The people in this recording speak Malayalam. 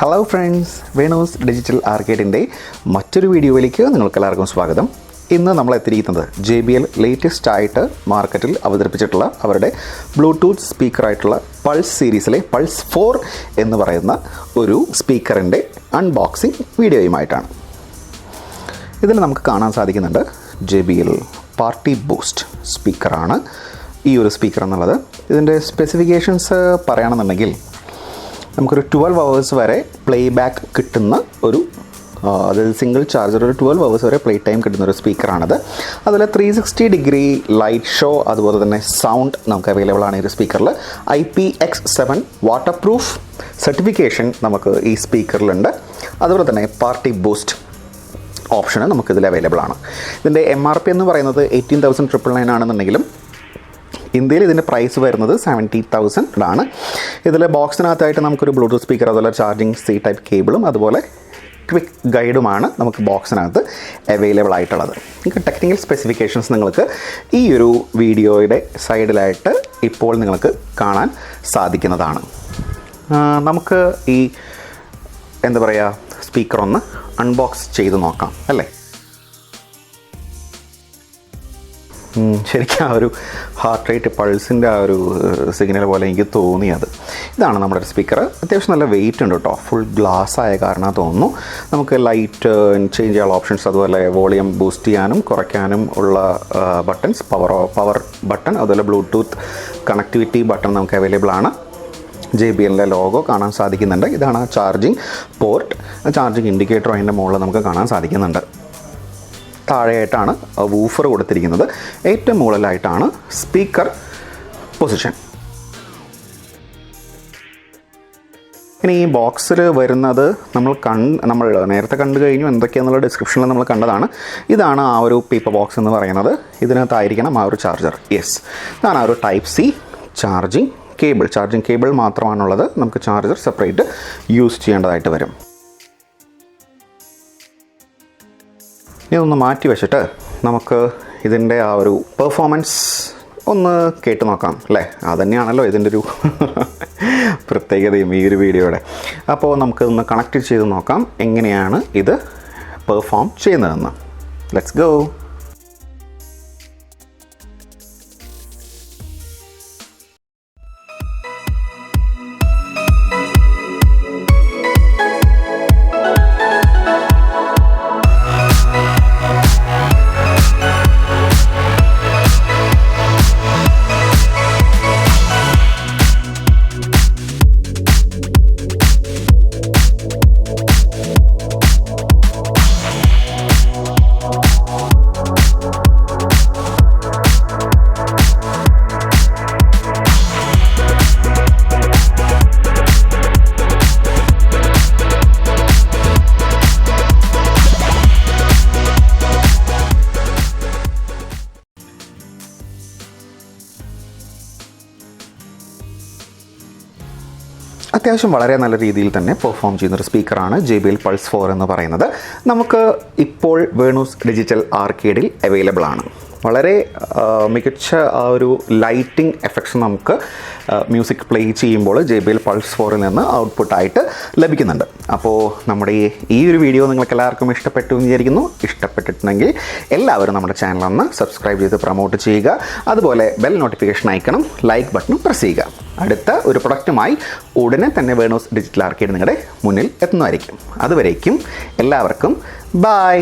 ഹലോ ഫ്രണ്ട്സ്, വേണൂസ് ഡിജിറ്റൽ ആർക്കേഡിൻ്റെ മറ്റൊരു വീഡിയോയിലേക്ക് നിങ്ങൾക്കെല്ലാവർക്കും സ്വാഗതം. ഇന്ന് നമ്മൾ എത്തിയിരിക്കുന്നത് JBL ലേറ്റസ്റ്റ് ആയിട്ട് മാർക്കറ്റിൽ അവതരിപ്പിച്ചിട്ടുള്ള അവരുടെ ബ്ലൂടൂത്ത് സ്പീക്കറായിട്ടുള്ള പൾസ് സീരീസിലെ പൾസ് 4 എന്ന് പറയുന്ന ഒരു സ്പീക്കറിൻ്റെ അൺബോക്സിംഗ് വീഡിയോയുമായിട്ടാണ്. ഇതിൽ നമുക്ക് കാണാൻ സാധിക്കുന്നുണ്ട് JBL പാർട്ടി ബൂസ്റ്റ് സ്പീക്കറാണ് ഈ ഒരു സ്പീക്കർ എന്നുള്ളത്. ഇതിൻ്റെ സ്പെസിഫിക്കേഷൻസ് പറയുകയാണെന്നുണ്ടെങ്കിൽ നമുക്കൊരു 12 hours വരെ പ്ലേ ബാക്ക് കിട്ടുന്ന ഒരു അതായത് സിംഗിൾ ചാർജർ ഒരു 12 hours വരെ പ്ലേ ടൈം കിട്ടുന്ന ഒരു സ്പീക്കറാണത്. അതുപോലെ 360 ഡിഗ്രി ലൈറ്റ് ഷോ അതുപോലെ തന്നെ സൗണ്ട് നമുക്ക് അവൈലബിൾ ആണ് ഈ ഒരു സ്പീക്കറിൽ. IPX7 വാട്ടർ പ്രൂഫ് സർട്ടിഫിക്കേഷൻ നമുക്ക് ഈ സ്പീക്കറിലുണ്ട്. അതുപോലെ തന്നെ പാർട്ടി ബൂസ്റ്റ് ഓപ്ഷന് നമുക്കിതിൽ അവൈലബിൾ ആണ്. ഇതിൻ്റെ MRP എന്ന് പറയുന്നത് 18,999 ആണെന്നുണ്ടെങ്കിലും ഇന്ത്യയിൽ ഇതിൻ്റെ പ്രൈസ് വരുന്നത് 70,000 ആണ്. ഇതിൽ ബോക്സിനകത്തായിട്ട് നമുക്കൊരു ബ്ലൂടൂത്ത് സ്പീക്കർ അതുപോലെ ചാർജിങ് C ടൈപ്പ് കേബിളും അതുപോലെ ക്വിക്ക് ഗൈഡുമാണ് നമുക്ക് ബോക്സിനകത്ത് അവൈലബിൾ ആയിട്ടുള്ളത്. നിങ്ങൾക്ക് ടെക്നിക്കൽ സ്പെസിഫിക്കേഷൻസ് നിങ്ങൾക്ക് ഈ ഒരു വീഡിയോയുടെ സൈഡിലായിട്ട് ഇപ്പോൾ നിങ്ങൾക്ക് കാണാൻ സാധിക്കുന്നതാണ്. നമുക്ക് ഈ എന്താ പറയുക സ്പീക്കർ ഒന്ന് അൺബോക്സ് ചെയ്ത് നോക്കാം അല്ലേ. ശരിക്കും ആ ഒരു ഹാർട്ട് റേറ്റ് പൾസിൻ്റെ ആ ഒരു സിഗ്നൽ പോലെ എനിക്ക് തോന്നിയത്. ഇതാണ് നമ്മുടെ ഒരു സ്പീക്കർ. അത്യാവശ്യം നല്ല വെയിറ്റ് ഉണ്ട് കേട്ടോ. ഫുൾ ഗ്ലാസ് ആയ കാരണം തോന്നുന്നു. നമുക്ക് ലൈറ്റ് ചേഞ്ച് ചെയ്യാനുള്ള ഓപ്ഷൻസ് അതുപോലെ വോളിയം ബൂസ്റ്റ് ചെയ്യാനും കുറയ്ക്കാനും ഉള്ള ബട്ടൺസ്, പവർ ബട്ടൺ അതുപോലെ ബ്ലൂടൂത്ത് കണക്ടിവിറ്റി ബട്ടൺ നമുക്ക് അവൈലബിൾ ആണ്. JBLൻ്റെ ലോഗോ കാണാൻ സാധിക്കുന്നുണ്ട്. ഇതാണ് ചാർജിങ് പോർട്ട്. ചാർജിങ് ഇൻഡിക്കേറ്റർ അതിൻ്റെ മുകളിൽ നമുക്ക് കാണാൻ സാധിക്കുന്നുണ്ട്. താഴെയായിട്ടാണ് വൂഫർ കൊടുത്തിരിക്കുന്നത്. ഏറ്റവും മുകളിലായിട്ടാണ് സ്പീക്കർ പൊസിഷൻ. ഇനി ഈ ബോക്സിൽ വരുന്നത് നമ്മൾ നേരത്തെ കണ്ടു കഴിഞ്ഞു. എന്തൊക്കെയാണെന്നുള്ള ഡിസ്ക്രിപ്ഷനിൽ നമ്മൾ കണ്ടതാണ്. ഇതാണ് ആ ഒരു പേപ്പർ ബോക്സ് എന്ന് പറയുന്നത്. ഇതിനകത്തായിരിക്കണം ആ ഒരു ചാർജർ. യെസ്, ഇതാണ് ആ ഒരു ടൈപ്പ് C ചാർജിങ് കേബിൾ മാത്രമാണുള്ളത്. നമുക്ക് ചാർജർ സെപ്പറേറ്റ് യൂസ് ചെയ്യേണ്ടതായിട്ട് വരും. ഇതൊന്ന് മാറ്റി വെച്ചിട്ട് നമുക്ക് ഇതിൻ്റെ ആ ഒരു പെർഫോമൻസ് ഒന്ന് കേട്ട് നോക്കാം അല്ലേ. അതുതന്നെയാണല്ലോ ഇതിൻ്റെ ഒരു പ്രത്യേകതയും ഈ ഒരു വീഡിയോയുടെ. അപ്പോൾ നമുക്കിതൊന്ന് കണക്ട് ചെയ്ത് നോക്കാം എങ്ങനെയാണ് ഇത് പെർഫോം ചെയ്യുന്നതെന്ന്. Let's go. അത്യാവശ്യം വളരെ നല്ല രീതിയിൽ തന്നെ പെർഫോം ചെയ്യുന്നൊരു സ്പീക്കറാണ് JBL പൾസ് 4 എന്ന് പറയുന്നത്. നമുക്ക് ഇപ്പോൾ വേണൂസ് ഡിജിറ്റൽ ആർക്കേഡിൽ അവൈലബിൾ ആണ്. വളരെ മികച്ച ആ ഒരു ലൈറ്റിംഗ് എഫക്ട്സ് നമുക്ക് മ്യൂസിക് പ്ലേ ചെയ്യുമ്പോൾ JBL പൾസ് 4ൽ നിന്ന് ഔട്ട്പുട്ടായിട്ട് ലഭിക്കുന്നുണ്ട്. അപ്പോൾ നമ്മുടെ ഈ ഒരു വീഡിയോ നിങ്ങൾക്ക് എല്ലാവർക്കും ഇഷ്ടപ്പെട്ടു എന്ന് വിചാരിക്കുന്നു. ഇഷ്ടപ്പെട്ടിട്ടുണ്ടെങ്കിൽ എല്ലാവരും നമ്മുടെ ചാനലൊന്ന് സബ്സ്ക്രൈബ് ചെയ്ത് പ്രൊമോട്ട് ചെയ്യുക. അതുപോലെ ബെൽ നോട്ടിഫിക്കേഷൻ ഐക്കണും ലൈക്ക് ബട്ടണും പ്രസ് ചെയ്യുക. അടുത്ത ഒരു പ്രൊഡക്റ്റുമായി ഉടനെ തന്നെ വേണൂസ് ഡിജിറ്റൽ ആർക്കേഡ് നിങ്ങളുടെ മുന്നിൽ എത്തുന്നതായിരിക്കും. അതുവരേക്കും എല്ലാവർക്കും ബൈ.